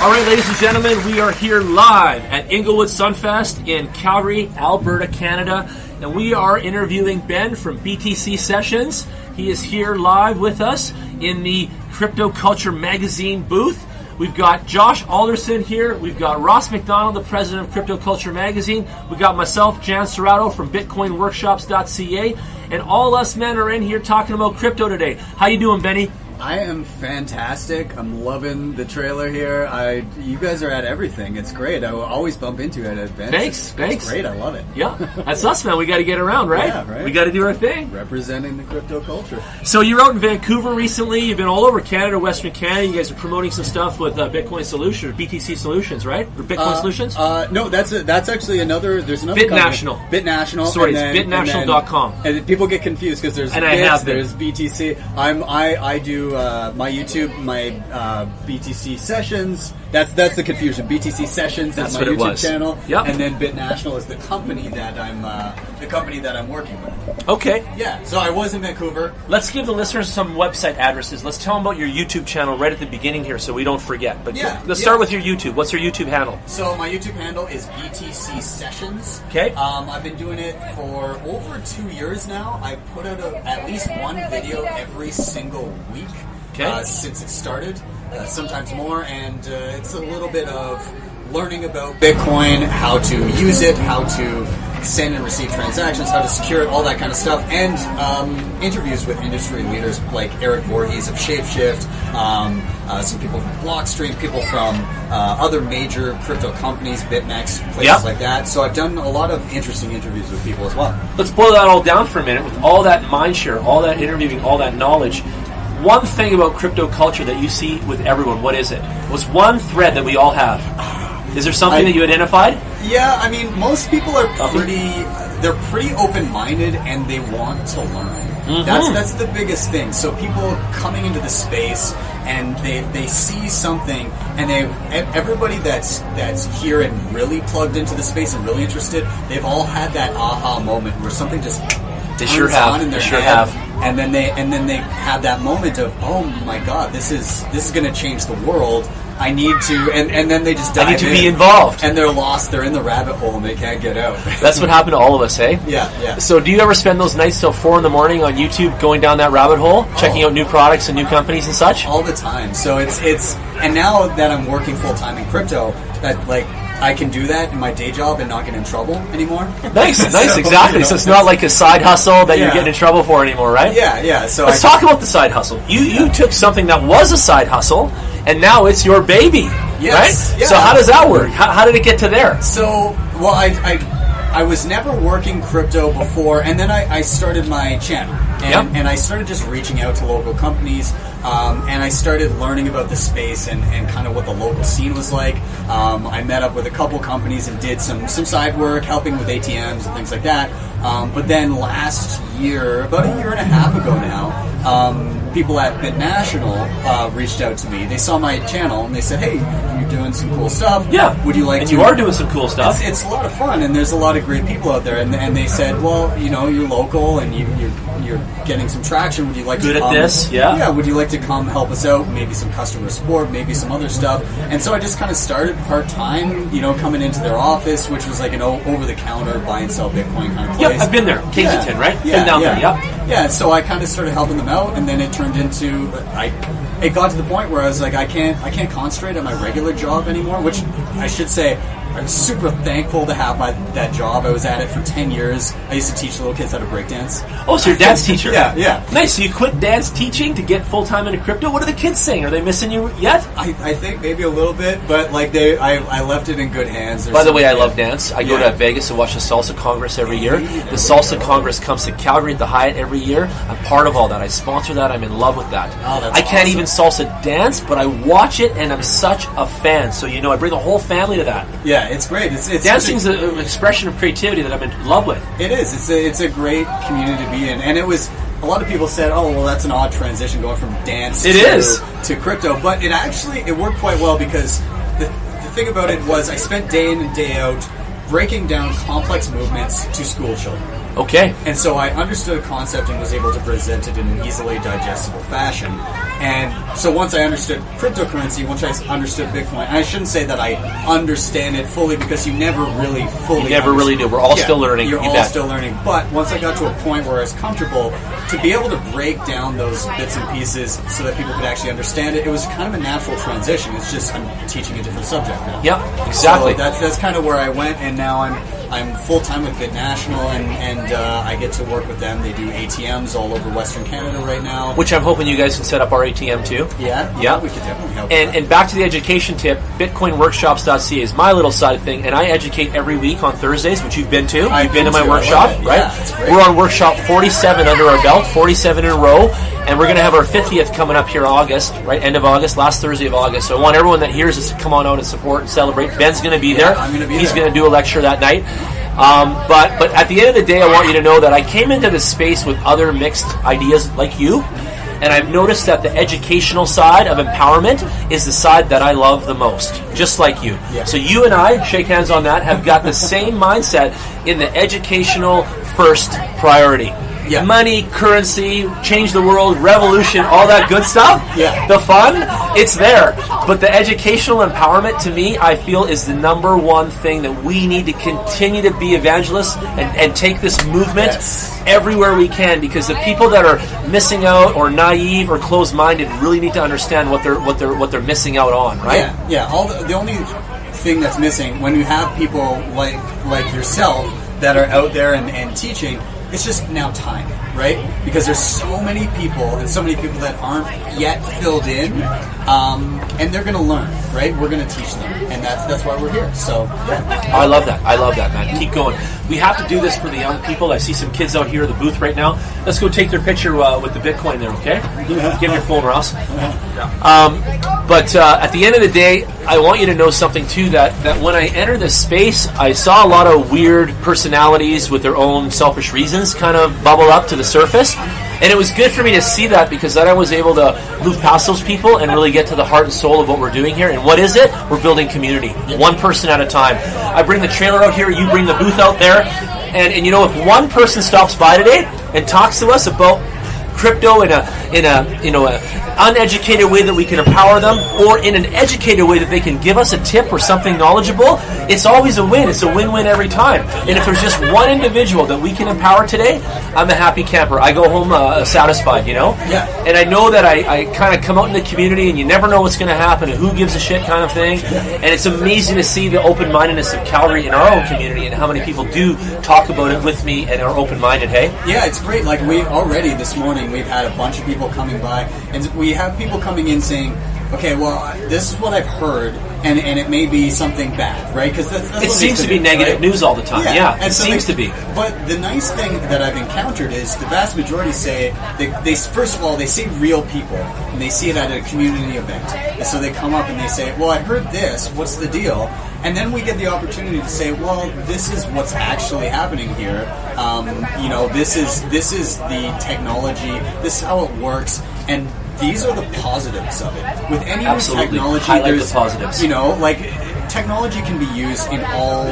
All right, ladies and gentlemen, we are here live at Inglewood Sunfest in Calgary, Alberta, Canada, and we are interviewing Ben from BTC Sessions. He is here live with us in the Crypto Culture Magazine booth. We've got Josh Alderson here. We've got Ross McDonald, the president of Crypto Culture Magazine. We've got myself, Jan Serrato from BitcoinWorkshops.ca, and all us men are in here talking about crypto today. How you doing, Benny? I am fantastic. I'm loving the trailer here. You guys are at everything. It's great. I will always bump into it at events. Thanks. It's great. I love it. Yeah, that's us, man. We got to get around, right? Yeah, right. We got to do our thing. Representing the crypto culture. So you're out in Vancouver recently. You've been all over Canada, Western Canada. You guys are promoting some stuff with Bitcoin Solutions, BTC Solutions, right? Or Bitcoin Solutions? No, that's actually another. There's another BitNational. Company. BitNational. Sorry, it's BitNational.com. And people get confused because there's there's BTC. I do my YouTube, my BTC Sessions. That's the confusion. BTC Sessions is my YouTube channel, and then BitNational is the company that I'm working with. Okay. Yeah. So I was in Vancouver. Let's give the listeners some website addresses. Let's tell them about your YouTube channel right at the beginning here, so we don't forget. But let's start with your YouTube. What's your YouTube handle? So my YouTube handle is BTC Sessions. Okay. I've been doing it for over 2 years now. I put out at least one video every single week. Since it started, sometimes more, and it's a little bit of learning about Bitcoin, how to use it, how to send and receive transactions, how to secure it, all that kind of stuff, and interviews with industry leaders like Eric Voorhees of Shapeshift, some people from Blockstream, people from other major crypto companies, BitMEX, places like that. So I've done a lot of interesting interviews with people as well. Let's boil that all down for a minute. With all that mind share, all that interviewing, all that knowledge, one thing about crypto culture that you see with everyone, what is it? What's one thread that we all have? Is there something that you identified? Yeah, I mean, most people are pretty open-minded and they want to learn. Mm-hmm. That's the biggest thing. So people coming into the space and they see something, and everybody that's here and really plugged into the space and really interested, they've all had that aha moment where something just turns on in their head. And then they have that moment of, oh my God, this is going to change the world. I need to, and then they just dive in. I need to be involved. And they're lost. They're in the rabbit hole and they can't get out. That's what happened to all of us, eh? Yeah. So do you ever spend those nights till 4 a.m. on YouTube going down that rabbit hole, checking out new products and new companies and such? All the time. So it's and now that I'm working full time in crypto, I can do that in my day job and not get in trouble anymore. Nice, exactly. So it's not like a side hustle that you're getting in trouble for anymore, right? Yeah. So let's talk about the side hustle. You took something that was a side hustle, and now it's your baby, right? Yeah. So how does that work? How did it get to there? So, well, I was never working crypto before, and then I started my channel. And I started just reaching out to local companies, and I started learning about the space and kind of what the local scene was like. I met up with a couple companies and did some side work, helping with ATMs and things like that. But then last year, about a year and a half ago now, people at BitNational reached out to me. They saw my channel and they said, "Hey, you're doing some cool stuff. Yeah, would you like and to?" You are doing some cool stuff. It's a lot of fun, and there's a lot of great people out there. And they said, "Well, you're local and you're getting some traction. Would you like to come at this? Yeah. Would you like to come help us out? Maybe some customer support, maybe some other stuff." And so I just kind of started part time, coming into their office, which was like an over the counter buy and sell Bitcoin kind of place. Yep, I've been there, Kensington, right? Yeah, been down there. Yep. Yeah, so I kind of started helping them out, and then it turned into it got to the point where I was like, I can't concentrate on my regular job anymore, which I should say I'm super thankful to have that job. I was at it for 10 years. I used to teach little kids how to breakdance. Oh, so you're a dance teacher. Yeah. Nice. So you quit dance teaching to get full-time into crypto? What are the kids saying? Are they missing you yet? I think maybe a little bit, but I left it in good hands. By the way, I love dance. I go to Vegas to watch the Salsa Congress every year. The Salsa Congress comes to Calgary at the Hyatt every year. I'm part of all that. I sponsor that. I'm in love with that. Oh, that's I can't even salsa dance, but I watch it, and I'm such a fan. So, I bring the whole family to that. Yeah, it's great. Dancing's an expression of creativity that I'm in love with. It is. It's a great community to be in, and it was. A lot of people said, "Oh, well, that's an odd transition going from dance to crypto," but it worked quite well because the thing about it was I spent day in and day out breaking down complex movements to school children. Okay. And so I understood a concept and was able to present it in an easily digestible fashion. And so once I understood cryptocurrency, once I understood Bitcoin, and I shouldn't say that I understand it fully because you never really fully You never really do. We're all still learning. You're all still learning. But once I got to a point where I was comfortable to be able to break down those bits and pieces so that people could actually understand it, it was kind of a natural transition. It's just I'm teaching a different subject now. Yep, exactly. So that's kind of where I went, and now I'm full-time with BitNational, and I get to work with them. They do ATMs all over Western Canada right now. Which I'm hoping you guys can set up our ATM too. Yeah, we could definitely help. And back to the education tip, BitcoinWorkshops.ca is my little side thing, and I educate every week on Thursdays, which you've been to. You've been to my workshop, right? Yeah, that's great. We're on workshop 47 under our belt, 47 in a row, and we're going to have our 50th coming up here August, right? End of August, last Thursday of August. So I want everyone that hears us to come on out and support and celebrate. Ben's going to be there. I'm going to be He's there. going to do a lecture that night. But at the end of the day, I want you to know that I came into this space with other mixed ideas like you, and I've noticed that the educational side of empowerment is the side that I love the most, just like you. Yeah. So you and I, shake hands on that, have got the same mindset in the educational first priority. Yeah. Money, currency, change the world, revolution, all that good stuff. Yeah. The fun, it's there. But the educational empowerment, to me, I feel is the number one thing that we need to continue to be evangelists and take this movement everywhere we can, because the people that are missing out or naive or closed-minded really need to understand what they're missing out on, right? Yeah. The only thing that's missing when you have people like yourself that are out there and teaching, it's just now time, right? Because there's so many people that aren't yet filled in, and they're going to learn, right? We're going to teach them, and that's why we're here. So, yeah. I love that, man. Keep going. We have to do this for the young people. I see some kids out here at the booth right now. Let's go take their picture with the Bitcoin there, okay? Give me your phone, Ross. But at the end of the day, I want you to know something too, that when I entered this space, I saw a lot of weird personalities with their own selfish reasons kind of bubble up to the surface. And it was good for me to see that, because then I was able to move past those people and really get to the heart and soul of what we're doing here. And what is it? We're building community, one person at a time. I bring the trailer out here, you bring the booth out there, and you know, if one person stops by today and talks to us about crypto in a uneducated way that we can empower them, or in an educated way that they can give us a tip or something knowledgeable, it's always a win. It's a win-win every time. And if there's just one individual that we can empower today, I'm a happy camper. I go home satisfied, you know? Yeah. And I know that I kind of come out in the community and you never know what's going to happen and who gives a shit kind of thing. And it's amazing to see the open-mindedness of Calgary in our own community and how many people do talk about it with me and are open-minded, hey? Yeah, it's great. Like, we already this morning, we've had a bunch of people coming by, and we have people coming in saying, okay, well, this is what I've heard, and it may be something bad, right? Because that's it seems to be negative, right? News all the time. Yeah, it so seems to be. But the nice thing that I've encountered is the vast majority say they first of all, they see real people, and they see it at a community event, and so they come up and they say, well, I heard this. What's the deal? And then we get the opportunity to say, well, this is what's actually happening here. You know, this is the technology. This is how it works, and these are the positives of it. With any new technology, there's the positives. You know, like, technology can be used in all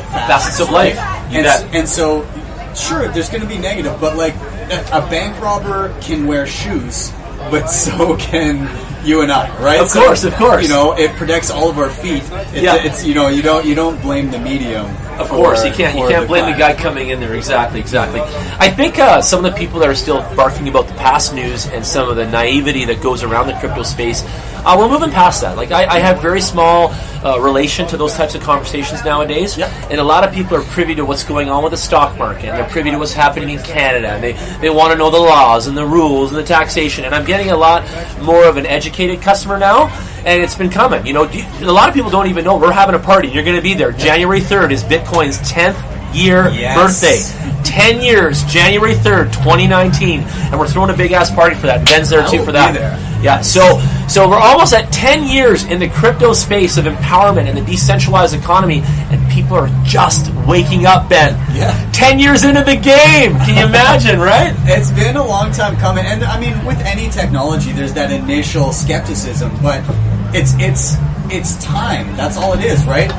facets of life. And so, sure, there's going to be negative, but like a bank robber can wear shoes, but so can you and I, right? Of course. You know, it protects all of our feet. It's you know, you don't blame the medium. Of course, you can't blame the guy coming in there. Exactly. I think some of the people that are still barking about the past news and some of the naivety that goes around the crypto space, we're moving past that. Like, I have very small relation to those types of conversations nowadays, and a lot of people are privy to what's going on with the stock market, and they're privy to what's happening in Canada, and they want to know the laws and the rules and the taxation, and I'm getting a lot more of an educated customer now, and it's been coming. You know, a lot of people don't even know we're having a party. You're going to be there. January 3rd is Bitcoin's 10th year birthday. 10 years, January 3rd, 2019, and we're throwing a big-ass party for that. Ben's there, too, for that. Yeah, so we're almost at 10 years in the crypto space of empowerment and the decentralized economy, and people are just waking up, Ben. Yeah. 10 years into the game. Can you imagine, right? It's been a long time coming, and I mean, with any technology, there's that initial skepticism, but it's it's time. That's all it is, right?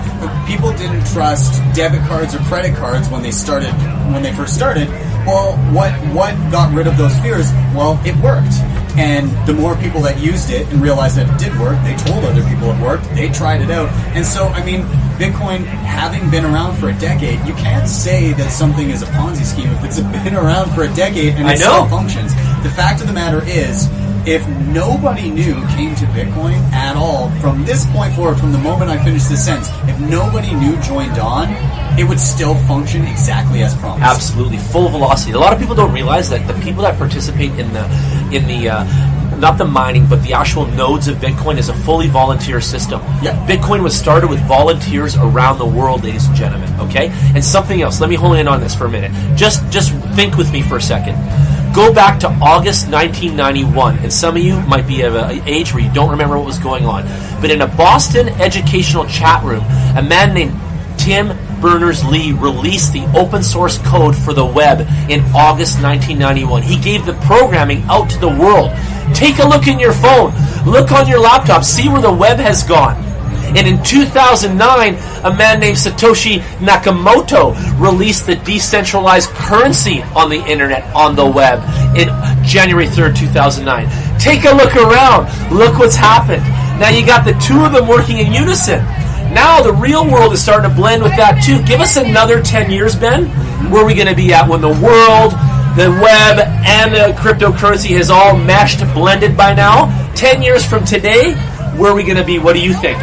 People didn't trust debit cards or credit cards when they first started. Well, what got rid of those fears? Well, it worked. And the more people that used it and realized that it did work, they told other people it worked, they tried it out. And so, I mean, Bitcoin, having been around for a decade, you can't say that something is a Ponzi scheme if it's been around for a decade and it still functions. The fact of the matter is, if nobody new came to Bitcoin at all, from this point forward, from the moment I finished this sentence, if nobody new joined on, it would still function exactly as promised. Absolutely, full velocity. A lot of people don't realize that the people that participate in the not the mining, but the actual nodes of Bitcoin is a fully volunteer system. Yep. Bitcoin was started with volunteers around the world, ladies and gentlemen, okay? And something else, let me hone in on this for a minute. Just think with me for a second. Go back to August 1991, and some of you might be of an age where you don't remember what was going on. But in a Boston educational chat room, a man named Tim Berners-Lee released the open source code for the web in August 1991. He gave the programming out to the world. Take a look in your phone, look on your laptop, see where the web has gone. And in 2009, a man named Satoshi Nakamoto released the decentralized currency on the internet, on the web, in January 3rd, 2009. Take a look around. Look what's happened. Now you got the two of them working in unison. Now the real world is starting to blend with that too. Give us another 10 years, Ben. Where are we going to be at when the world, the web, and the cryptocurrency has all meshed, blended by now? 10 years from today, where are we going to be? What do you think?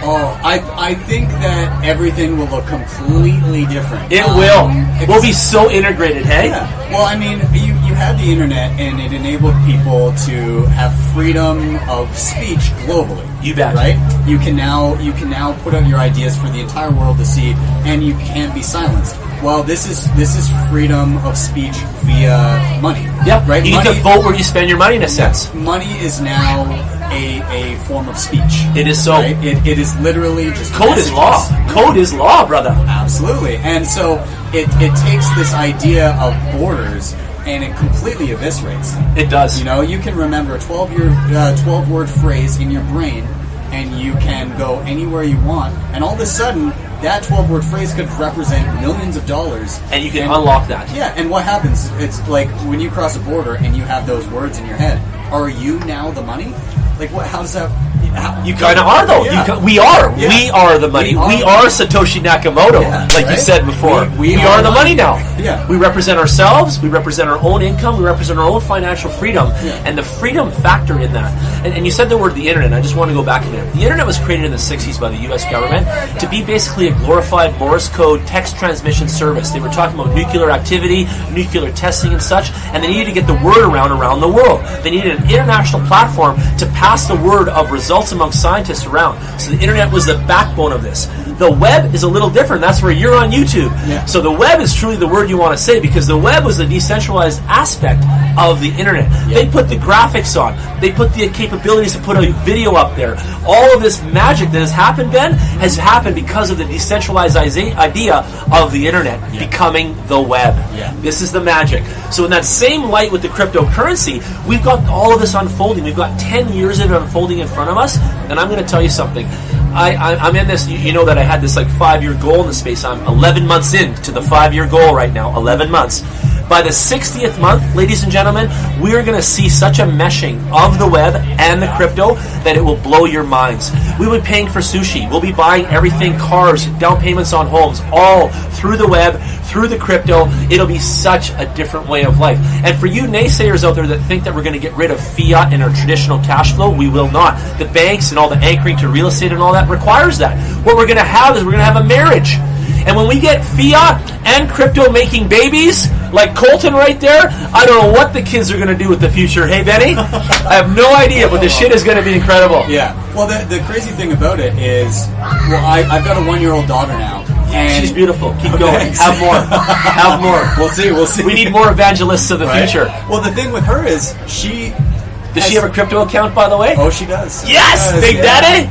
Oh, I think that everything will look completely different. It will. We'll be so integrated, hey? Yeah. Well, I mean, you had the internet, and it enabled people to have freedom of speech globally. You bet. Right? You can now put out your ideas for the entire world to see, and you can't be silenced. Well, this is freedom of speech via money. Yep. Right. You get to vote where you spend your money, in a sense. Money is now a form of speech. It is so. Right? It is literally just code messages. is law. Code is law, brother. Absolutely. And so it takes this idea of borders and it completely eviscerates them. It does. You know, you can remember a 12-word phrase in your brain, and you can go anywhere you want, and all of a sudden, that 12-word phrase could represent millions of dollars. And you can unlock that. Yeah, and what happens? It's like when you cross a border and you have those words in your head. Are you now the money? Like, what? How does that? You kind of are, though. Yeah. We are. Yeah. We are the money. We are Satoshi Nakamoto, you said before. We are the money now. Yeah. We represent ourselves. We represent our own income. We represent our own financial freedom. Yeah. And the freedom factor in that. And you said the word the internet. I just want to go back a minute. The internet was created in the 60s by the U.S. government to be basically a glorified Morse code text transmission service. They were talking about nuclear activity, nuclear testing and such, and they needed to get the word around the world. They needed an international platform to pass the word of results among scientists around. So the internet was the backbone of this. The web is a little different. That's where you're on YouTube. Yeah. So the web is truly the word you want to say, because the web was the decentralized aspect of the internet. Yeah. They put the graphics on. They put the capabilities to put a video up there. All of this magic that has happened, Ben, has happened because of the decentralized idea of the internet becoming the web. Yeah. This is the magic. So in that same light with the cryptocurrency, we've got all of this unfolding. We've got 10 years of it unfolding in front of us, and I'm going to tell you something. I'm in this, you know that I had this like 5-year goal in the space. I'm 11 months into the 5-year goal right now, 11 months. By the 60th month, ladies and gentlemen, we are going to see such a meshing of the web and the crypto that it will blow your minds. We'll be paying for sushi. We'll be buying everything, cars, down payments on homes, all through the web, through the crypto. It'll be such a different way of life. And for you naysayers out there that think that we're going to get rid of fiat and our traditional cash flow, we will not. The banks and all the anchoring to real estate and all that requires that. What we're going to have is we're going to have a marriage. And when we get fiat and crypto making babies, like Colton right there, I don't know what the kids are going to do with the future. Hey, Benny? I have no idea, but the shit is going to be incredible. Yeah. Well, the crazy thing about it is, I've got a 1-year-old daughter now. And she's beautiful. Keep going. Thanks. Have more. Have more. We'll see. We need more evangelists of the future. Well, the thing with her is she Does she have a crypto account, by the way? Oh, she does. Yes, Big Daddy.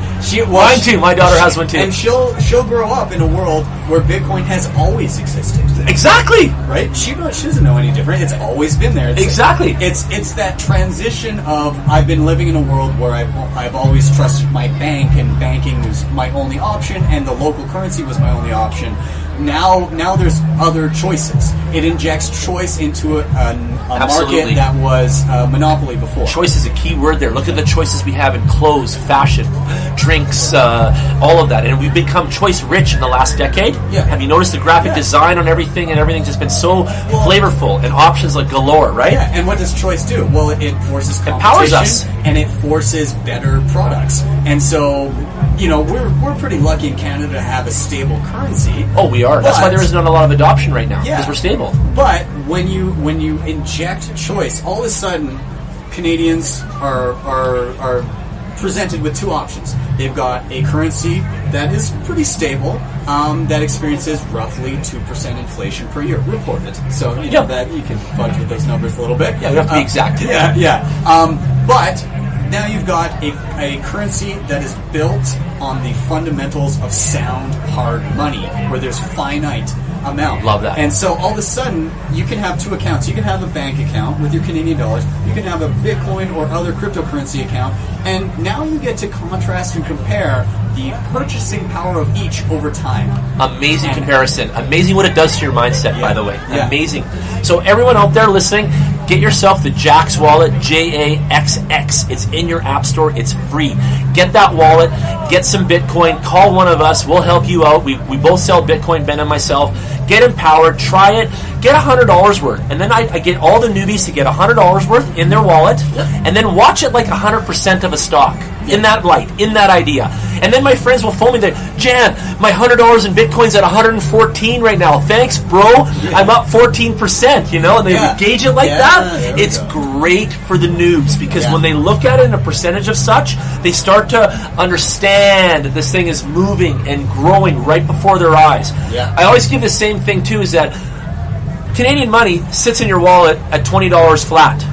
Mine too. My daughter has one too. And she'll grow up in a world where Bitcoin has always existed. Exactly. Right? She doesn't know any different. It's always been there. Exactly. It's that transition of I've been living in a world where I've always trusted my bank, and banking was my only option, and the local currency was my only option. Now there's other choices. It injects choice into a market that was monopoly before. Choice is a key word there. Look at the choices we have in clothes, fashion, drinks, all of that. And we've become choice rich in the last decade. Yeah. Have you noticed the graphic design on everything, and everything's just been so flavorful and options like galore, right? Yeah, and what does choice do? Well, it forces competition. Empowers us. And it forces better products. And so, we're pretty lucky in Canada to have a stable currency. Oh, we are. That's why there isn't a lot of adoption right now, because we're stable. But when you inject choice, all of a sudden, Canadians are presented with two options. They've got a currency that is pretty stable, that experiences roughly 2% inflation per year, reported. So that you can fudge with those numbers a little bit. Yeah, we have to be exact. But now you've got a currency that is built on the fundamentals of sound, hard money, where there's finite amount. Love that. And so all of a sudden, you can have two accounts. You can have a bank account with your Canadian dollars. You can have a Bitcoin or other cryptocurrency account. And now you get to contrast and compare the purchasing power of each over time. Amazing comparison. Amazing what it does to your mindset, by the way. Yeah. Amazing. So everyone out there listening, get yourself the Jax wallet, JAXX. It's in your app store. It's free. Get that wallet. Get some Bitcoin. Call one of us. We'll help you out. We both sell Bitcoin, Ben and myself. Get empowered. Try it. Get $100 worth. And then I get all the newbies to get $100 worth in their wallet. And then watch it like 100% of a stock. In that light. In that idea. And then my friends will phone me. Jan, my $100 in Bitcoin's at 114 right now. Thanks, bro. I'm up 14%, and they gauge it like that. It's great for the noobs, because when they look at it in a percentage of such, they start to understand that this thing is moving and growing right before their eyes. I always give the same thing too, is that Canadian money sits in your wallet at $20 flat.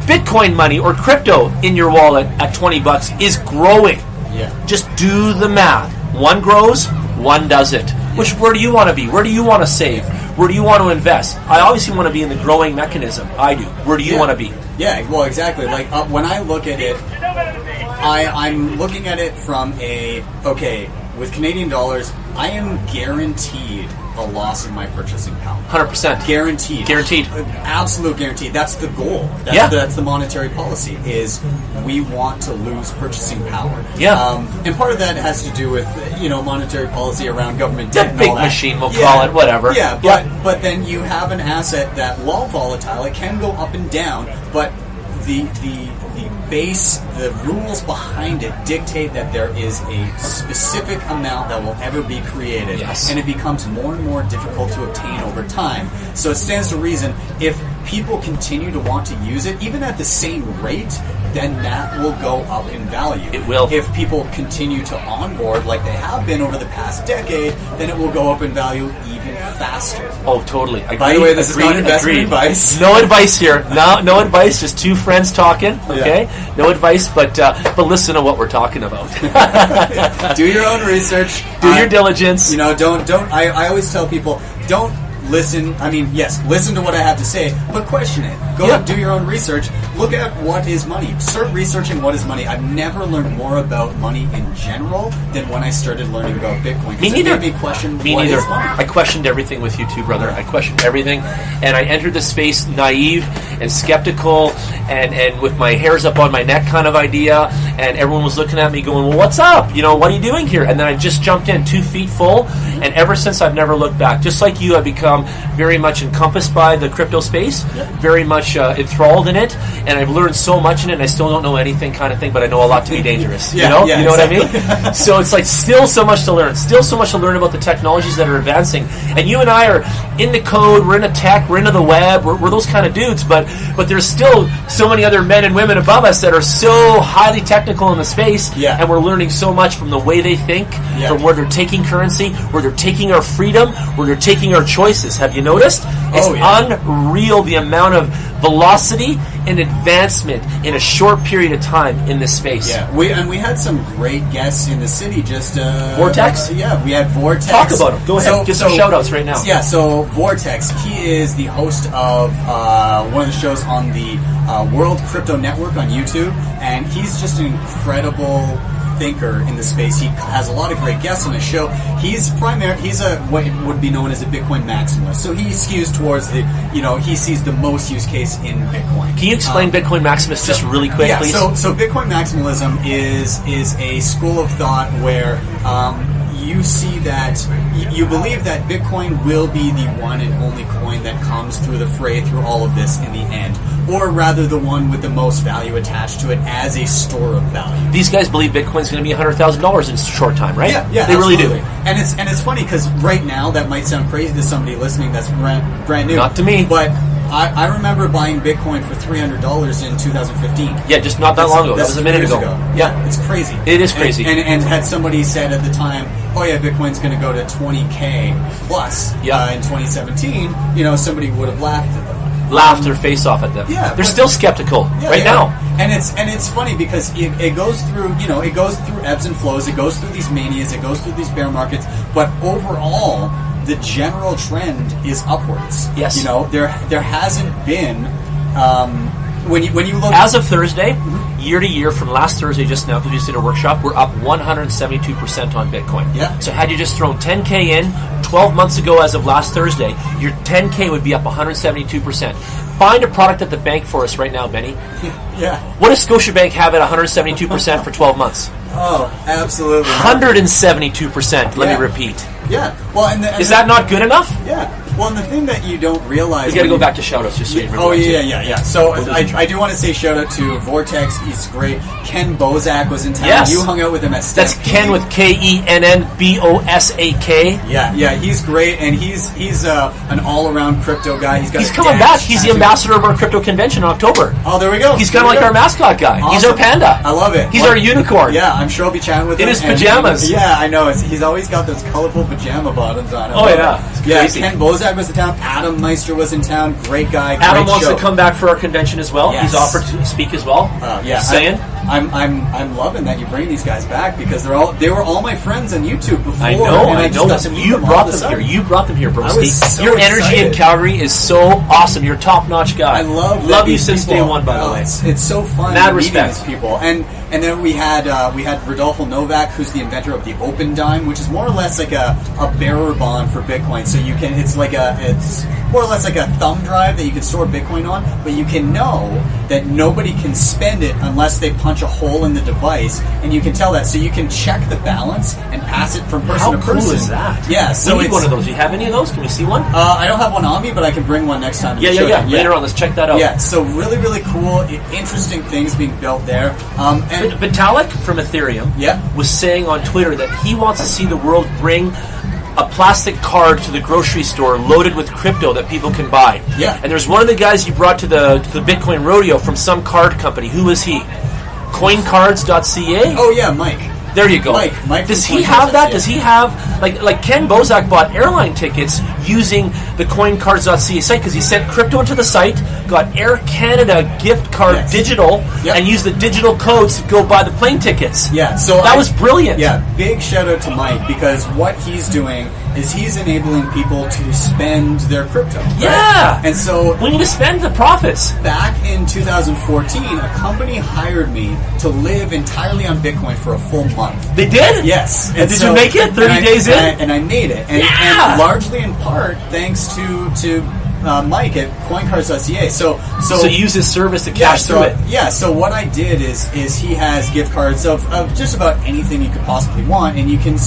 Bitcoin money or crypto in your wallet at $20 is growing. Just do the math. One grows, one doesn't. Where do you want to be? Where do you want to save? Where do you want to invest? I obviously want to be in the growing mechanism. I do. Where do you want to be? Yeah, well, exactly. Like when I look at it, I'm looking at it from with Canadian dollars, I am guaranteed a loss in my purchasing power. 100%. Guaranteed. Guaranteed. Absolute guaranteed. That's the goal. That's the monetary policy, is we want to lose purchasing power. And part of that has to do with, monetary policy around government debt and big all that. machine, we'll call it, whatever. But then you have an asset that, while volatile, it can go up and down, but the base, the rules behind it dictate that there is a specific amount that will ever be created, and it becomes more and more difficult to obtain over time. So it stands to reason, if people continue to want to use it, even at the same rate, then that will go up in value. It will. If people continue to onboard like they have been over the past decade, then it will go up in value even faster. Oh, totally. Agreed. By the way, this is not investment advice. No advice here. No advice. Just two friends talking. Okay. No advice, but listen to what we're talking about. Do your own research. Do your diligence. Don't. I always tell people, don't listen. I mean, yes, listen to what I have to say, but question it. Go and do your own research. Look at what is money. Start researching what is money. I've never learned more about money in general than when I started learning about Bitcoin. Me neither. It made me question Me what neither. is money. I questioned everything with you too, brother. I questioned everything, and I entered the space naive and skeptical, and with my hairs up on my neck kind of idea, and everyone was looking at me going, well, what's up? What are you doing here? And then I just jumped in 2 feet full, and ever since I've never looked back. Just like you, I've become very much encompassed by the crypto space, very much enthralled in it, and I've learned so much in it, and I still don't know anything kind of thing, but I know a lot to be dangerous. You know what I mean? So it's like still so much to learn, still so much to learn about the technologies that are advancing. And you and I are in the code, we're into tech, we're into the web, we're those kind of dudes, but there's still so many other men and women above us that are so highly technical in the space, and we're learning so much from the way they think, from where they're taking currency, where they're taking our freedom, where they're taking our choices. Have you noticed? It's unreal the amount of velocity an advancement in a short period of time in this space. Yeah, we had some great guests in the city. Just Vortex. Yeah, we had Vortex. Talk about him. Go ahead. Give some shout outs right now. Yeah, so Vortex, he is the host of one of the shows on the World Crypto Network on YouTube, and he's just an incredible thinker in the space. He has a lot of great guests on his show. He's what would be known as a Bitcoin maximalist. So he skews towards he sees the most use case in Bitcoin. Can you explain Bitcoin maximalist just really quick, please? So Bitcoin maximalism is a school of thought where you see that you believe that Bitcoin will be the one and only coin that comes through the fray through all of this in the end, or rather the one with the most value attached to it as a store of value. These guys believe Bitcoin's going to be $100,000 in a short time, right? Yeah, they really do. And it's funny because right now that might sound crazy to somebody listening that's brand new. Not to me, but I remember buying Bitcoin for $300 in 2015. Yeah, just not that long ago. That was a minute ago. Yeah, it's crazy. It is crazy. And had somebody said at the time, oh yeah, Bitcoin's going to go to 20K plus in 2017, somebody would have laughed at them. Laughed their face off at them. Yeah, they're still skeptical now. And it's funny because it goes through ebbs and flows. It goes through these manias. It goes through these bear markets. But overall, the general trend is upwards. Yes. There hasn't been when you look as of Thursday, year to year from last Thursday just now because we just did a workshop, we're up 172% on Bitcoin. Yeah. So had you just thrown 10K in 12 months ago as of last Thursday, your 10K would be up 172%. Find a product at the bank for us right now, Benny. Yeah. What does Scotiabank have at 172% for 12 months? Oh, absolutely. 172%, let me repeat. Yeah. Well, is that not good enough? Yeah. Well, and the thing that you don't realize... You got to go back to shout-outs just so you remember. Oh, yeah. So I do want to say shout-out to Vortex. He's great. Ken Bozak was in town. Yes. You hung out with him at Stampede. That's Ken with KENNBOSAK. Yeah, he's great, and he's an all-around crypto guy. He's coming back. He's the ambassador of our crypto convention in October. Oh, there we go. He's kind of like our mascot guy. Awesome. He's our panda. I love it. He's our unicorn. Yeah, I'm sure I'll be chatting with him. In his pajamas. Yeah, I know. He's always got those colorful pajama bottoms on. Oh, yeah. Yeah, Ken Bozak was in town. Adam Meister was in town. Great guy. Adam wants to come back for our convention as well. Yes. He's offered to speak as well. Saying. I'm loving that you bring these guys back because they were all my friends on YouTube before. I know. You brought them here. You brought them here, bro. Your energy in Calgary is so awesome. You're a top-notch guy. I love you since day one, by the way. It's so fun. Mad respect. These people. And then we had Rodolfo Novak, who's the inventor of the Open Dime, which is more or less like a bearer bond for Bitcoin. So it's more or less like a thumb drive that you can store Bitcoin on, but you can know that nobody can spend it unless they punch a hole in the device, and you can tell that. So you can check the balance and pass it from person to person. How cool is that? Yeah, so we need one of those. Do you have any of those? Can we see one? I don't have one on me, but I can bring one next time. Yeah. Later on, let's check that out. Yeah, so really, really cool, interesting things being built there. And Vitalik from Ethereum was saying on Twitter that he wants to see the world bring a plastic card to the grocery store loaded with crypto that people can buy. Yeah. And there's one of the guys you brought to the Bitcoin rodeo from some card company. Who is he? Coincards.ca? Oh, yeah, Mike. There you go. Mike does he have that? Does he have like Ken Bozak bought airline tickets using the Coincards.ca site because he sent crypto into the site, got Air Canada gift card digital, and used the digital codes to go buy the plane tickets. Yeah, so that was brilliant. Yeah, big shout out to Mike because what he's doing is he's enabling people to spend their crypto. Right? Yeah, and so we need to spend the profits. Back in 2014, a company hired me to live entirely on Bitcoin for a full month. They did? Yes. And did you make it 30 days in? And I made it. And largely in part thanks to Mike at coincards.ca. So you use his service to cash through it. Yeah, so what I did is he has gift cards of just about anything you could possibly want, and you can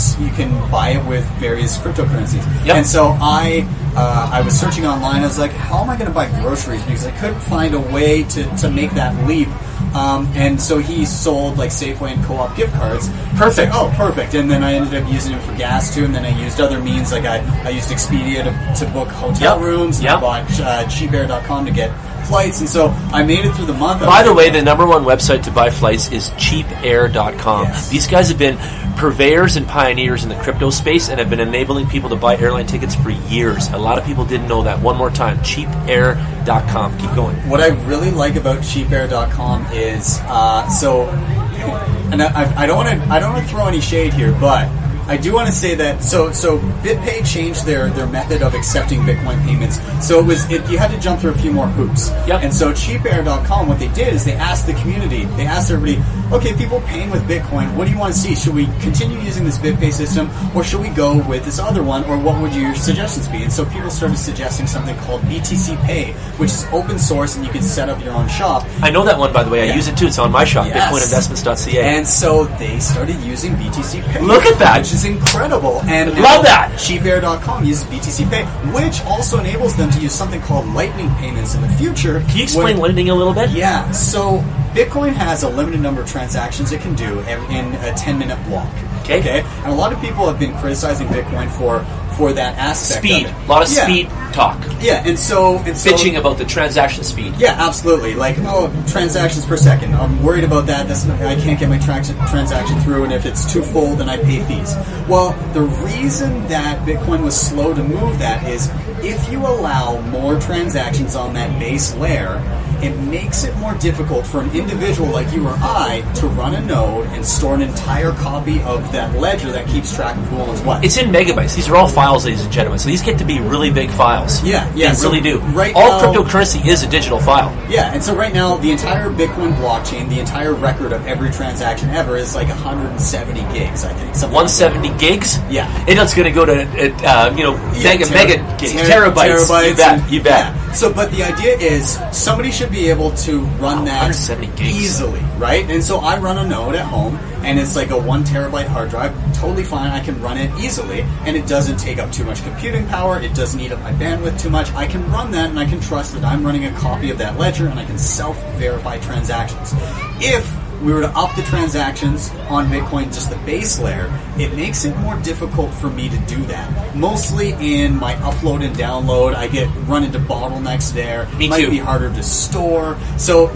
buy it with various cryptocurrencies. Yep. And so I was searching online. I was like, how am I going to buy groceries? Because I couldn't find a way to make that leap. And so he sold like Safeway and Co-op gift cards. Perfect. Oh, perfect. And then I ended up using him for gas too. And then I used other means, like I used Expedia to book hotel rooms. And I bought cheapair.com to get flights. And so I made it through the month. By the way, the number one website to buy flights is cheapair.com. Yes. These guys have been purveyors and pioneers in the crypto space and have been enabling people to buy airline tickets for years. A lot of people didn't know that. One more time, cheapair.com. Keep going. What I really like about cheapair.com is and I don't want to throw any shade here, but I do want to say that so BitPay changed their method of accepting Bitcoin payments. So you had to jump through a few more hoops. Yep. And so cheapair.com, what they did is they asked the community, they asked everybody, okay, people paying with Bitcoin, what do you want to see? Should we continue using this BitPay system, or should we go with this other one, or what would your suggestions be? And so people started suggesting something called BTC Pay, which is open source and you can set up your own shop. I know that one, by the way. I use it too. It's on my shop, Yes. bitcoininvestments.ca. And so they started using BTC Pay. Look at that. Which is incredible. And love that. cheapair.com uses BTC Pay, which also enables them to use something called Lightning payments in the future. Can you explain Lightning a little bit? Yeah. So Bitcoin has a limited number of transactions it can do in a 10-minute block. Okay. And a lot of people have been criticizing Bitcoin for that aspect Speed. of it. A lot of speed talk. Yeah, and so bitching about the transaction speed. Yeah, absolutely. Like, transactions per second. I'm worried about that. I can't get my transaction through, and if it's too full, then I pay fees. Well, the reason that Bitcoin was slow to move that is if you allow more transactions on that base layer, it makes it more difficult for an individual like you or I to run a node and store an entire copy of that ledger that keeps track of who owns what. It's in megabytes. These are all files, ladies and gentlemen. So these get to be really big files. Yeah. They so really do. Right all now, cryptocurrency is a digital file. Yeah, and so right now, the entire Bitcoin blockchain, the entire record of every transaction ever is like 170 gigs, I think. 170 gigs? Yeah. And it's going to go to, mega gigs, terabytes. You bet. Yeah. So, but the idea is somebody should be able to run that 170 gigs. Easily, right? And so I run a node at home, and it's like a 1 terabyte hard drive. Totally fine. I can run it easily, and it doesn't take up too much computing power. It doesn't eat up my bandwidth too much. I can run that, and I can trust that I'm running a copy of that ledger, and I can self-verify transactions. If we were to up the transactions on Bitcoin, just the base layer, it makes it more difficult for me to do that. Mostly in my upload and download, I run into bottlenecks there. Me might too. be harder to store. So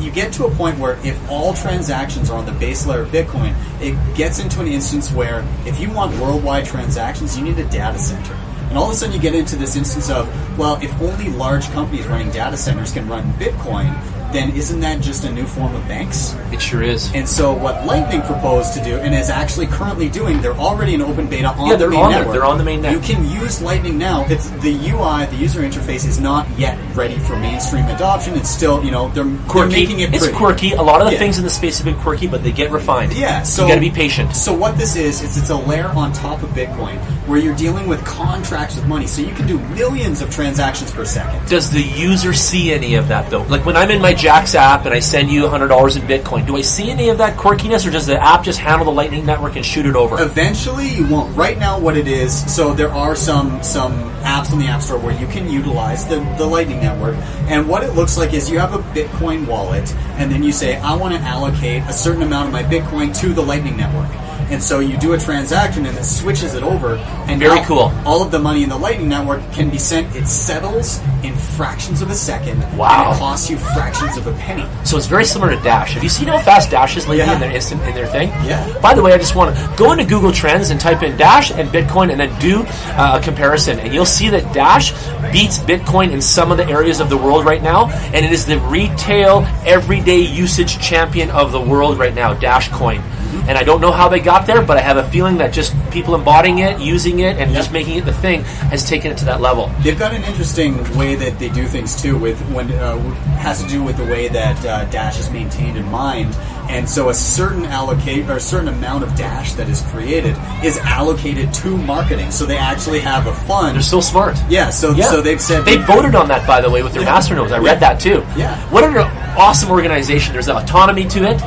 you get to a point where if all transactions are on the base layer of Bitcoin, it gets into an instance where if you want worldwide transactions, you need a data center. And all of a sudden you get into this instance of, well, if only large companies running data centers can run Bitcoin, then isn't that just a new form of banks? It sure is. And so what Lightning proposed to do, and is actually currently doing, they're already in open beta on the main network. They're on the main network. You can use Lightning now. It's the UI, the user interface is not yet ready for mainstream adoption. It's still, they're making it pretty. It's quirky. A lot of the things in the space have been quirky, but they get refined. Yeah, so you got to be patient. So what this is it's a layer on top of Bitcoin where you're dealing with contracts with money. So you can do millions of transactions per second. Does the user see any of that, though? Like when I'm in my Jax app and I send you $100 in Bitcoin, do I see any of that quirkiness, or does the app just handle the Lightning Network and shoot it over? Eventually, you won't. Right now, what it is, so there are some apps in the App Store where you can utilize the Lightning Network, and what it looks like is you have a Bitcoin wallet, and then you say, I want to allocate a certain amount of my Bitcoin to the Lightning Network. And so you do a transaction and it switches it over. And very cool. All of the money in the Lightning Network can be sent. It settles in fractions of a second. Wow. And it costs you fractions of a penny. So it's very similar to Dash. Have you seen how fast Dash is lately in their thing? Yeah. By the way, I just want to go into Google Trends and type in Dash and Bitcoin and then do a comparison. And you'll see that Dash beats Bitcoin in some of the areas of the world right now. And it is the retail, everyday usage champion of the world right now, Dash Coin. And I don't know how they got there, but I have a feeling that just people embodying it, using it, and just making it the thing has taken it to that level. They've got an interesting way that they do things too, with when has to do with the way that Dash is maintained and mined. And so a certain amount of Dash that is created is allocated to marketing. So they actually have a fund. They're so smart. Yeah. So they've said they voted on that, by the way, with their masternodes. I read that too. Yeah. What an awesome organization. There's autonomy to it.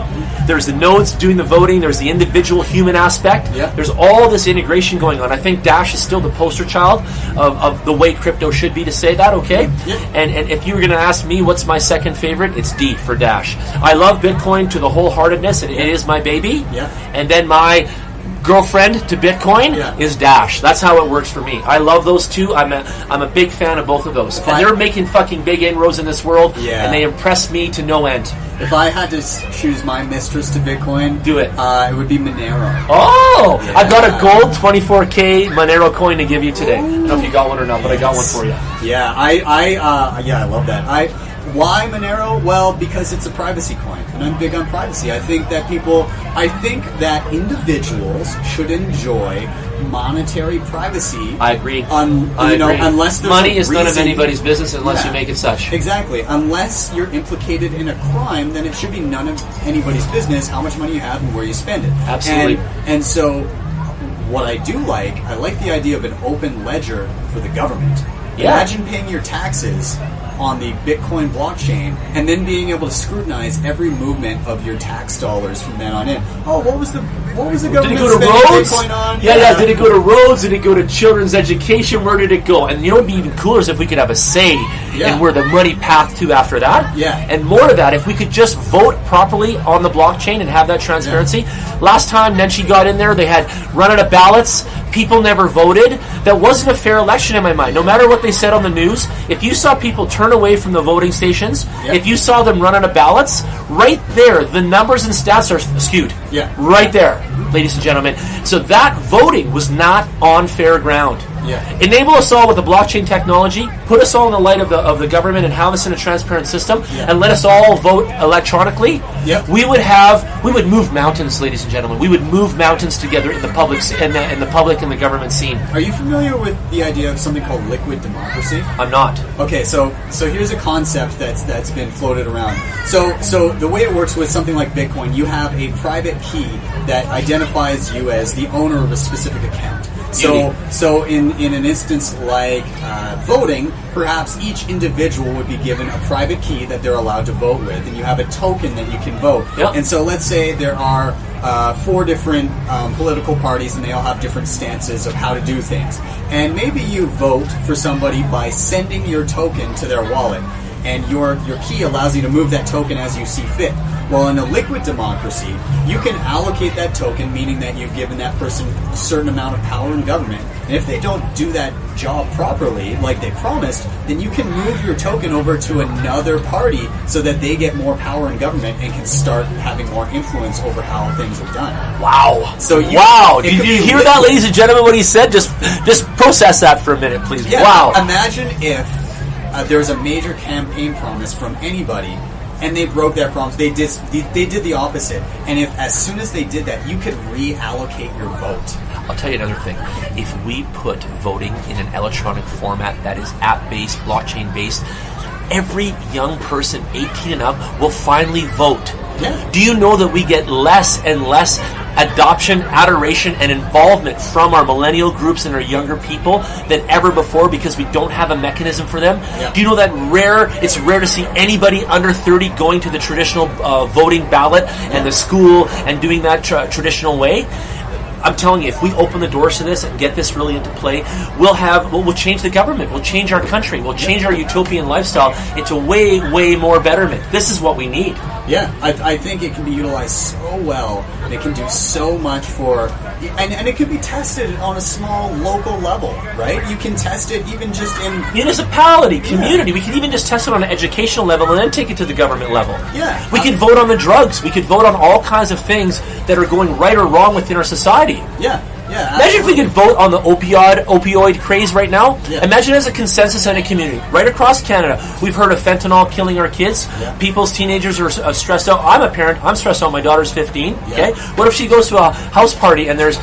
There's the nodes doing the voting. There's the individual human aspect. Yeah. There's all this integration going on. I think Dash is still the poster child of the way crypto should be, to say that, okay? Yeah. And if you were going to ask me what's my second favorite, it's D for Dash. I love Bitcoin to the wholeheartedness, and it is my baby. Yeah. And then my girlfriend to Bitcoin is Dash. That's how it works for me. I love those two. I'm a big fan of both of those. And they're making fucking big inroads in this world, and they impress me to no end. If I had to choose my mistress to Bitcoin, do it. It would be Monero. Oh, yeah. I've got a gold 24K Monero coin to give you today. I don't know if you got one or not, but I got one for you. Yeah, I love that. Why Monero? Well, because it's a privacy coin, and I'm big on privacy. I think that individuals should enjoy monetary privacy. I agree. Unless there's money is none of anybody's business unless you make it such. Exactly. Unless you're implicated in a crime, then it should be none of anybody's business how much money you have and where you spend it. Absolutely. And so, what I like the idea of an open ledger for the government. Yeah. Imagine paying your taxes on the Bitcoin blockchain and then being able to scrutinize every movement of your tax dollars from then on in. Oh, what was the government did it go to roads? Bitcoin on? Yeah. Did it go to roads? Did it go to children's education? Where did it go? And you know what would be even cooler is if we could have a say in where the money pathed to after that. Yeah. And more of that, if we could just vote properly on the blockchain and have that transparency. Yeah. Last time Nenshi got in there, they had run out of ballots. People never voted. That wasn't a fair election in my mind. No matter what they said on the news, if you saw people turn away from the voting stations, if you saw them run out of ballots, right there, the numbers and stats are skewed. Yeah. Right there, ladies and gentlemen. So that voting was not on fair ground. Yeah. Enable us all with the blockchain technology, put us all in the light of the government and have us in a transparent system, and let us all vote electronically. Yep. We would move mountains, ladies and gentlemen. We would move mountains together in the public and the government scene. Are you familiar with the idea of something called liquid democracy? I'm not. Okay, so here's a concept that's been floated around. So the way it works with something like Bitcoin, you have a private key that identifies you as the owner of a specific account. So in an instance like voting, perhaps each individual would be given a private key that they're allowed to vote with, and you have a token that you can vote. Yep. And so let's say there are 4 different political parties, and they all have different stances of how to do things. And maybe you vote for somebody by sending your token to their wallet, and your key allows you to move that token as you see fit. Well, in a liquid democracy, you can allocate that token, meaning that you've given that person a certain amount of power in government. And if they don't do that job properly, like they promised, then you can move your token over to another party so that they get more power in government and can start having more influence over how things are done. Wow. Wow. Did you hear that, ladies and gentlemen, what he said? Just process that for a minute, please. Yeah. Wow. Imagine if there's a major campaign promise from anybody, and they broke that promise. They did the opposite. And if as soon as they did that, you could reallocate your vote. I'll tell you another thing. If we put voting in an electronic format that is app-based, blockchain-based, every young person 18 and up will finally vote. Yeah. Do you know that we get less and less adoption, adoration, and involvement from our millennial groups and our younger people than ever before because we don't have a mechanism for them? Yeah. Do you know that it's rare to see anybody under 30 going to the traditional voting ballot and the school and doing that traditional way? I'm telling you, if we open the doors to this and get this really into play, we'll change the government, we'll change our country, we'll change our utopian lifestyle into way, way more betterment. This is what we need. Yeah, I think it can be utilized so well, and it can do so much and it can be tested on a small local level, right? You can test it even just in municipality, community. We can even just test it on an educational level and then take it to the government level. Yeah. We could vote on the drugs. We could vote on all kinds of things that are going right or wrong within our society. Yeah. Yeah, imagine if we could vote on the opioid craze right now. Yeah. Imagine as a consensus in a community. Right across Canada, we've heard of fentanyl killing our kids. Yeah. People's teenagers are stressed out. I'm a parent. I'm stressed out. My daughter's 15. Yeah. Okay. What if she goes to a house party and there's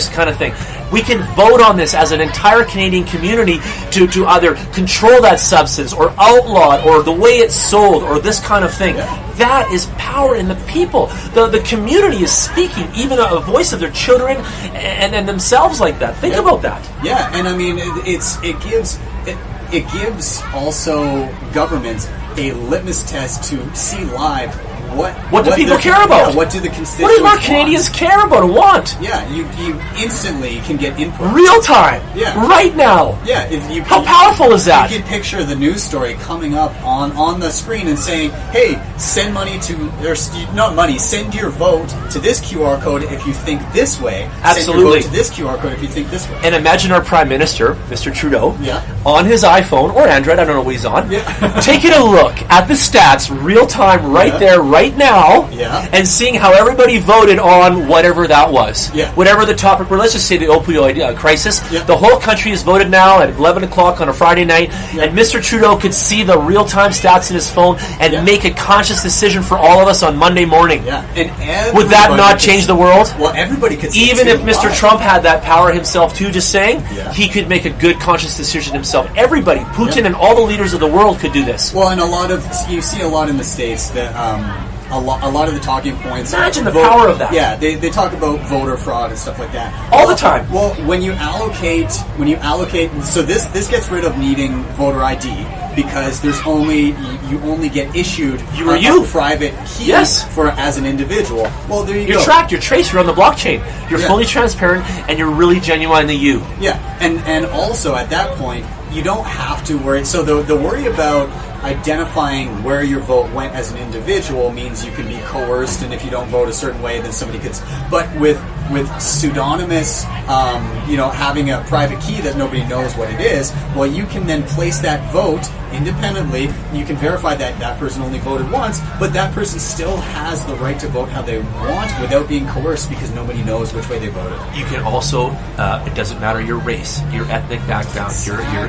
kind of thing? We can vote on this as an entire Canadian community to either control that substance or outlaw it or the way it's sold or this kind of thing. Yeah. That is power in the people. The community is speaking, even a voice of their children and themselves like that. Think about that. Yeah, and I mean, it gives also governments a litmus test to see live what do people care about? Yeah, what do the constituents What do our want? Canadians care about and want? Yeah, you instantly can get input. Real time. Yeah. Right now. Yeah. How powerful is that? You can picture the news story coming up on the screen and saying, hey, send money to, or not money, send your vote to this QR code if you think this way. Absolutely. Send your vote to this QR code if you think this way. And imagine our Prime Minister, Mr. Trudeau, Yeah. on his iPhone or Android, I don't know what he's on, Yeah. taking a look at the stats real time right there, right now, and seeing how everybody voted on whatever that was. Yeah. Whatever the topic were, let's just say the opioid crisis. Yeah. The whole country has voted now at 11 o'clock on a Friday night, and Mr. Trudeau could see the real time stats in his phone and make a conscious decision for all of us on Monday morning. Yeah. And would that not change the world? Well, everybody could see even it if too. Mr. Trump had that power himself too, just saying, Yeah. he could make a good conscious decision himself. Everybody, Putin and all the leaders of the world could do this. Well, and you see a lot in the States that a lot of the talking points. Imagine the power of that. Yeah, they talk about voter fraud and stuff like that All the time. Well, when you allocate, so this gets rid of needing voter ID because you only get issued a private key for as an individual. Well, there you go. You're tracked, you're traced, you're on the blockchain. You're fully transparent, and you're really genuinely you. Yeah, and also at that point, you don't have to worry. So the worry about identifying where your vote went as an individual means you can be coerced, and if you don't vote a certain way, then somebody could. But with pseudonymous, having a private key that nobody knows what it is, well, you can then place that vote independently. You can verify that that person only voted once, but that person still has the right to vote how they want without being coerced because nobody knows which way they voted. You can also, it doesn't matter your race, your ethnic background,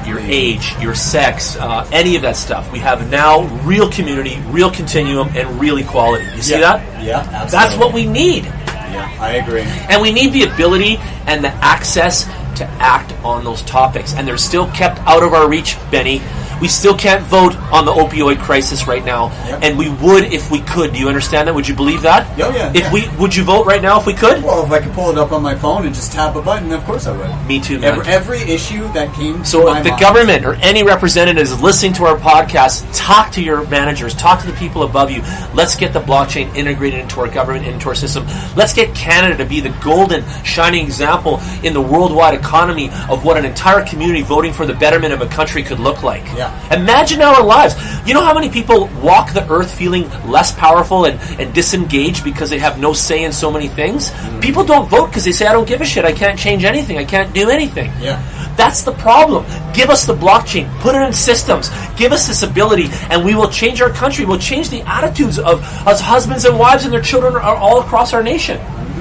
your age, your sex, any of that stuff. We have now real community, real continuum, and real equality. You see that? Yeah, absolutely. That's what we need. Yeah, I agree. And we need the ability and the access to act on those topics. And they're still kept out of our reach, Benny. We still can't vote on the opioid crisis right now, and we would if we could. Do you understand that? Would you believe that? Oh, yeah. Would you vote right now if we could? Well, if I could pull it up on my phone and just tap a button, of course I would. Me too, man. Every issue that came so to my if the mind. government or any representatives listening to our podcast, talk to your managers, talk to the people above you. Let's get the blockchain integrated into our government, into our system. Let's get Canada to be the golden, shining example in the worldwide economy of what an entire community voting for the betterment of a country could look like. Yeah. Imagine our lives. You know how many people walk the earth feeling less powerful and disengaged because they have no say in so many things? People don't vote because they say, I don't give a shit. I can't change anything. I can't do anything. Yeah. That's the problem. Give us the blockchain. Put it in systems. Give us this ability, and we will change our country. We'll change the attitudes of us husbands and wives and their children are all across our nation.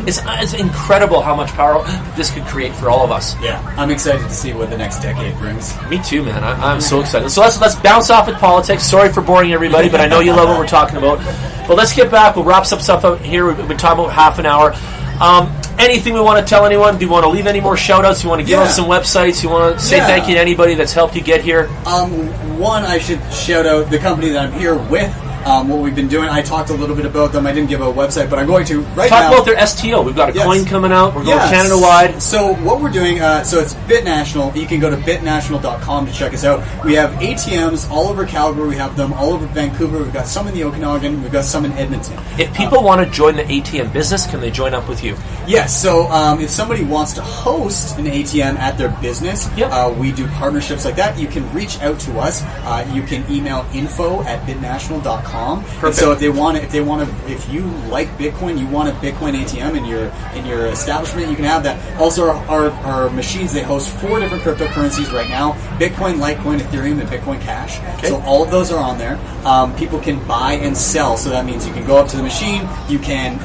It's incredible how much power this could create for all of us. Yeah, I'm excited to see what the next decade brings. Me too, man. I'm so excited. So let's bounce off with politics. Sorry for boring everybody, but I know you love what we're talking about. But let's get back. We'll wrap some stuff up here. We've been talking about half an hour. Anything we want to tell anyone? Do you want to leave any more shout-outs? You want to give us some websites? You want to say thank you to anybody that's helped you get here? One, I should shout out the company that I'm here with. What we've been doing. I talked a little bit about them. I didn't give a website, but I'm going to now. Talk about their STO. We've got a coin coming out. We're going Canada-wide. So what we're doing, so it's BitNational. You can go to bitnational.com to check us out. We have ATMs all over Calgary. We have them all over Vancouver. We've got some in the Okanagan. We've got some in Edmonton. If people want to join the ATM business, can they join up with you? Yes. So if somebody wants to host an ATM at their business, we do partnerships like that. You can reach out to us. You can email info@bitnational.com. And so if you like Bitcoin, you want a Bitcoin ATM in your establishment, you can have that. Also, our machines, they host 4 different cryptocurrencies right now: Bitcoin, Litecoin, Ethereum, and Bitcoin Cash. Okay. So all of those are on there. People can buy and sell. So that means you can go up to the machine, you can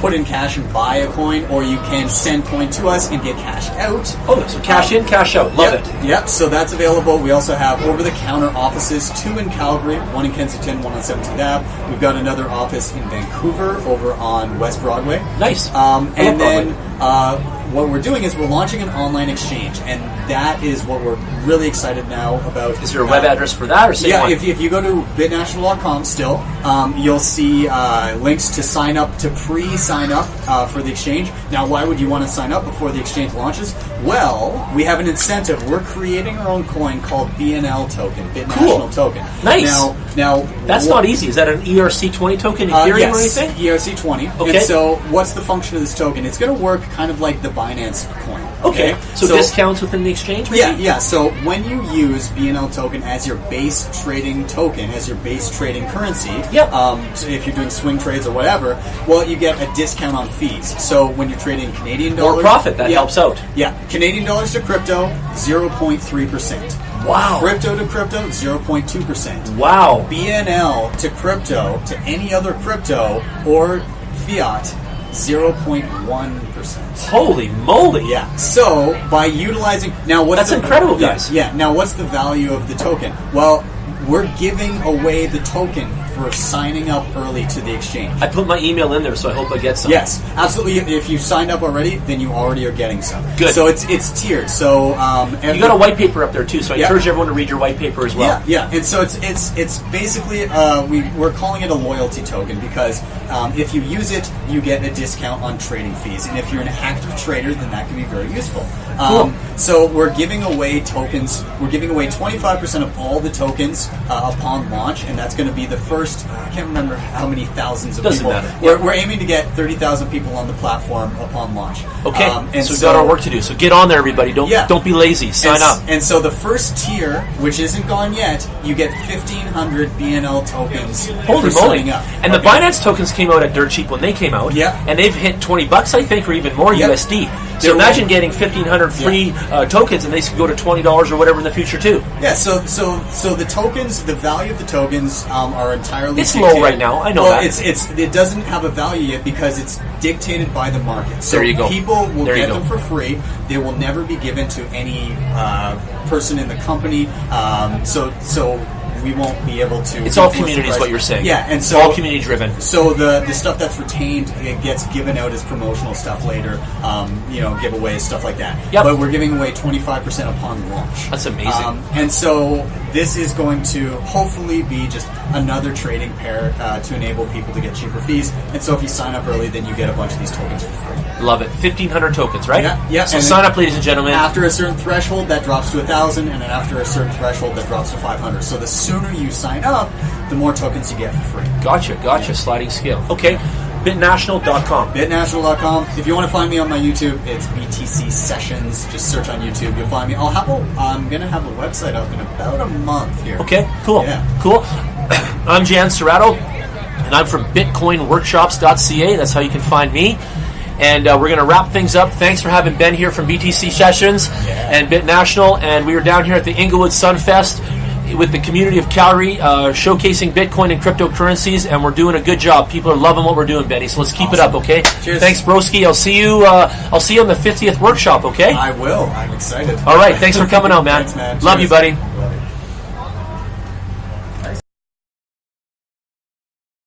put in cash and buy a coin, or you can send coin to us and get cash out. Oh, so cash in, cash out. Love it. Yep. So that's available. We also have over-the-counter offices: 2 in Calgary, 1 in Kensington, 1 on 17th Ave. We've got another office in Vancouver over on West Broadway. Nice. And then what we're doing is we're launching an online exchange, and that is what we're really excited now about. Is there a web address for that, or same one? If you go to BitNational.com still, you'll see links to sign up, to pre-sign up for the exchange. Now, why would you want to sign up before the exchange launches? Well, we have an incentive. We're creating our own coin called BNL token, BitNational token. Nice. Now that's not easy. Is that an ERC20 token, Ethereum or anything? ERC20. Okay. And so what's the function of this token? It's going to work kind of like the Binance coin. Okay. So discounts within the exchange, maybe? Yeah. So when you use BNL token as your base trading token, as your base trading currency, so if you're doing swing trades or whatever, well, you get a discount on fees. So when you're trading Canadian dollars... More profit, that helps out. Yeah. Canadian dollars to crypto, 0.3%. Wow. Crypto to crypto, 0.2%. Wow. BNL to crypto, to any other crypto or fiat, 0.1%. Holy moly! Yeah. So by utilizing that's incredible, guys. Yeah. Now, what's the value of the token? Well, we're giving away the token for signing up early to the exchange. I put my email in there, so I hope I get some. Yes, absolutely. If you signed up already, then you already are getting some. Good. So it's tiered. So you got a white paper up there too. So I encourage everyone to read your white paper as well. Yeah. And so it's basically we're calling it a loyalty token because if you use it, you get a discount on trading fees, and if you're an active trader, then that can be very useful. Cool. So we're giving away tokens. We're giving away 25% of all the tokens upon launch, and that's going to be the first. I can't remember how many thousands of Doesn't people. matter. We're aiming to get 30,000 people on the platform upon launch. Okay, so we've got our work to do. So get on there, everybody. Don't be lazy. Sign up. And so the first tier, which isn't gone yet, you get 1,500 BNL tokens Holy for moly! signing up. And the Binance tokens came out at dirt cheap when they came out. Yeah. And they've hit $20, I think, or even more USD. So imagine getting 1,500 free tokens, and they could go to $20 or whatever in the future too. Yeah. So the tokens, the value of the tokens are entirely. It's low right now. I know that. It doesn't have a value yet because it's dictated by the market. So there you go. People will get them for free. They will never be given to any person in the company. So we won't be able to. It's all community, is what you're saying. Yeah, and so all community driven. So the stuff that's retained, it gets given out as promotional stuff later. Giveaways, stuff like that. Yep. But we're giving away 25% upon launch. That's amazing. And so this is going to hopefully be just another trading pair to enable people to get cheaper fees. And so if you sign up early, then you get a bunch of these tokens for free. Love it. 1,500 tokens, right? Yeah. So sign up, ladies and gentlemen. After a certain threshold, that drops to 1,000, and then after a certain threshold, that drops to 500. So the sooner you sign up, the more tokens you get for free. Gotcha. Sliding scale. Okay. BitNational.com. BitNational.com. If you want to find me on my YouTube, it's BTC Sessions. Just search on YouTube. You'll find me. I'm going to have a website up in about a month here. Okay, cool. Yeah. Cool. I'm Jan Serrato, and I'm from BitcoinWorkshops.ca. That's how you can find me. And we're going to wrap things up. Thanks for having Ben here from BTC Sessions and BitNational. And we are down here at the Inglewood Sunfest with the community of Calgary, showcasing Bitcoin and cryptocurrencies, and we're doing a good job. People are loving what we're doing, Benny. So let's keep it up, okay? Cheers. Thanks, broski. I'll see you on the 50th workshop, okay? I will. I'm excited. All right. Thanks for coming out, man. Thanks, man. Love Cheers. you, buddy.